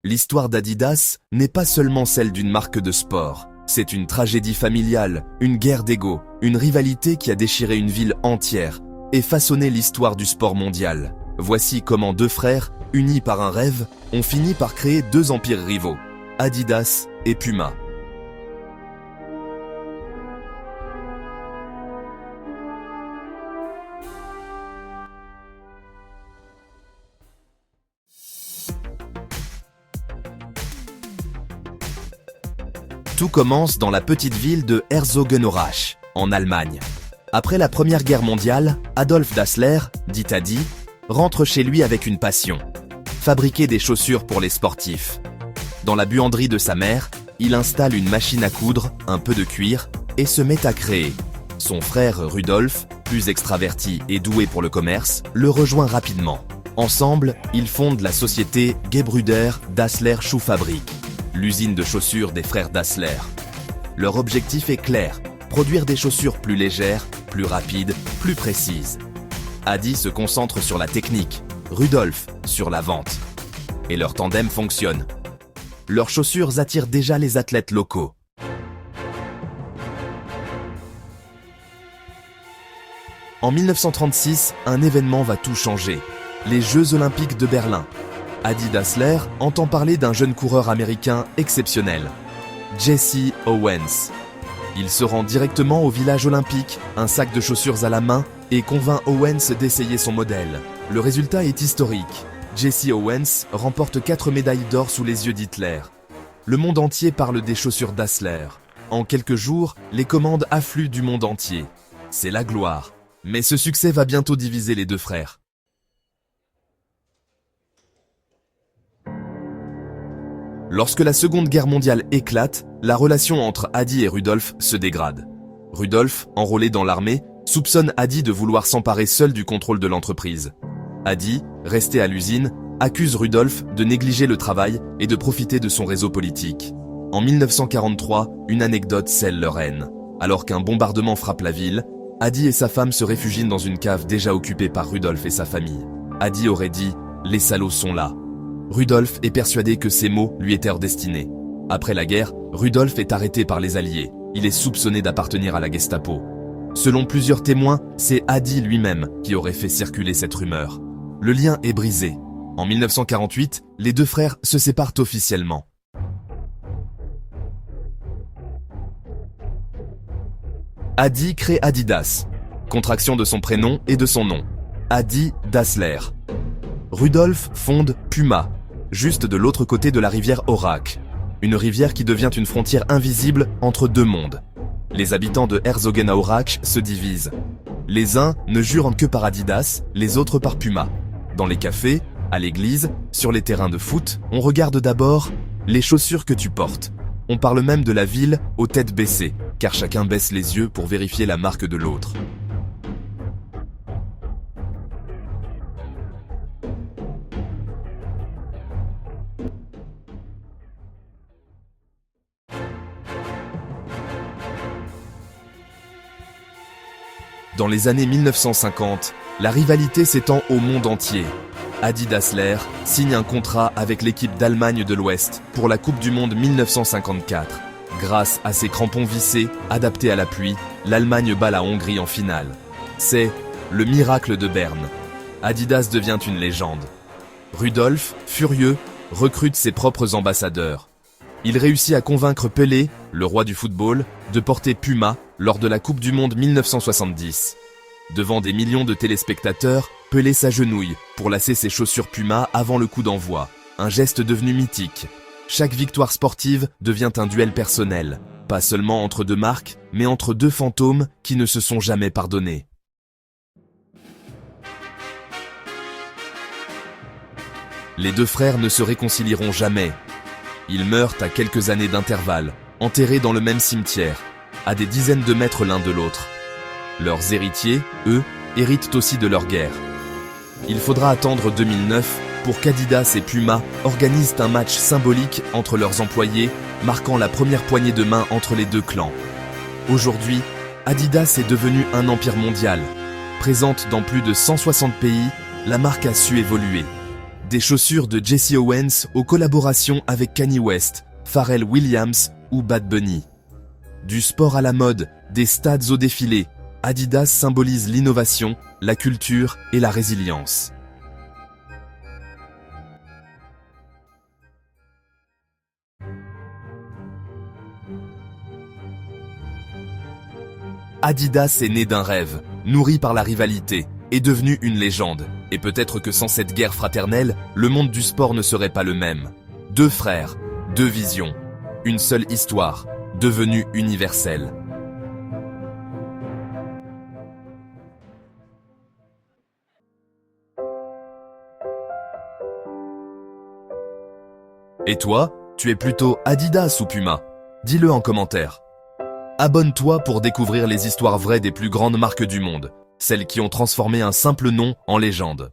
L'histoire d'Adidas n'est pas seulement celle d'une marque de sport. C'est une tragédie familiale, une guerre d'ego, une rivalité qui a déchiré une ville entière et façonné l'histoire du sport mondial. Voici comment deux frères, unis par un rêve, ont fini par créer deux empires rivaux, Adidas et Puma. Tout commence dans la petite ville de Herzogenaurach, en Allemagne. Après la Première Guerre mondiale, Adolf Dassler, dit Adi, rentre chez lui avec une passion, fabriquer des chaussures pour les sportifs. Dans la buanderie de sa mère, il installe une machine à coudre, un peu de cuir, et se met à créer. Son frère Rudolf, plus extraverti et doué pour le commerce, le rejoint rapidement. Ensemble, ils fondent la société Gebrüder Dassler Schuhfabrik, l'usine de chaussures des frères Dassler. Leur objectif est clair, produire des chaussures plus légères, plus rapides, plus précises. Adi se concentre sur la technique, Rudolf sur la vente. Et leur tandem fonctionne. Leurs chaussures attirent déjà les athlètes locaux. En 1936, un événement va tout changer, les Jeux Olympiques de Berlin. Adi Dassler entend parler d'un jeune coureur américain exceptionnel, Jesse Owens. Il se rend directement au village olympique, un sac de chaussures à la main, et convainc Owens d'essayer son modèle. Le résultat est historique. Jesse Owens remporte 4 médailles d'or sous les yeux d'Hitler. Le monde entier parle des chaussures Dassler. En quelques jours, les commandes affluent du monde entier. C'est la gloire. Mais ce succès va bientôt diviser les deux frères. Lorsque la Seconde Guerre mondiale éclate, la relation entre Adi et Rudolf se dégrade. Rudolf, enrôlé dans l'armée, soupçonne Adi de vouloir s'emparer seul du contrôle de l'entreprise. Adi, resté à l'usine, accuse Rudolf de négliger le travail et de profiter de son réseau politique. En 1943, une anecdote scelle leur haine. Alors qu'un bombardement frappe la ville, Adi et sa femme se réfugient dans une cave déjà occupée par Rudolf et sa famille. Adi aurait dit « Les salauds sont là ». Rudolf est persuadé que ces mots lui étaient destinés. Après la guerre, Rudolf est arrêté par les Alliés. Il est soupçonné d'appartenir à la Gestapo. Selon plusieurs témoins, c'est Adi lui-même qui aurait fait circuler cette rumeur. Le lien est brisé. En 1948, les deux frères se séparent officiellement. Adi crée Adidas, contraction de son prénom et de son nom, Adi Dassler. Rudolf fonde Puma, juste de l'autre côté de la rivière Orach, une rivière qui devient une frontière invisible entre deux mondes. Les habitants de Herzogenaurach se divisent. Les uns ne jurent que par Adidas, les autres par Puma. Dans les cafés, à l'église, sur les terrains de foot, on regarde d'abord les chaussures que tu portes. On parle même de la ville aux têtes baissées, car chacun baisse les yeux pour vérifier la marque de l'autre. Dans les années 1950, la rivalité s'étend au monde entier. Adi Dassler signe un contrat avec l'équipe d'Allemagne de l'Ouest pour la Coupe du Monde 1954. Grâce à ses crampons vissés, adaptés à la pluie, l'Allemagne bat la Hongrie en finale. C'est le miracle de Berne. Adidas devient une légende. Rudolf, furieux, recrute ses propres ambassadeurs. Il réussit à convaincre Pelé, le roi du football, de porter Puma lors de la Coupe du Monde 1970. Devant des millions de téléspectateurs, Pelé s'agenouille pour lasser ses chaussures Puma avant le coup d'envoi. Un geste devenu mythique. Chaque victoire sportive devient un duel personnel. Pas seulement entre deux marques, mais entre deux fantômes qui ne se sont jamais pardonnés. Les deux frères ne se réconcilieront jamais. Ils meurent à quelques années d'intervalle, enterrés dans le même cimetière, à des dizaines de mètres l'un de l'autre. Leurs héritiers, eux, héritent aussi de leur guerre. Il faudra attendre 2009 pour qu'Adidas et Puma organisent un match symbolique entre leurs employés, marquant la première poignée de main entre les deux clans. Aujourd'hui, Adidas est devenu un empire mondial. Présente dans plus de 160 pays, la marque a su évoluer. Des chaussures de Jesse Owens aux collaborations avec Kanye West, Pharrell Williams ou Bad Bunny. Du sport à la mode, des stades au défilé, Adidas symbolise l'innovation, la culture et la résilience. Adidas est né d'un rêve, nourri par la rivalité, est devenu une légende. Et peut-être que sans cette guerre fraternelle, le monde du sport ne serait pas le même. Deux frères, deux visions, une seule histoire, devenue universelle. Et toi, tu es plutôt Adidas ou Puma? Dis-le en commentaire. Abonne-toi pour découvrir les histoires vraies des plus grandes marques du monde, celles qui ont transformé un simple nom en légende.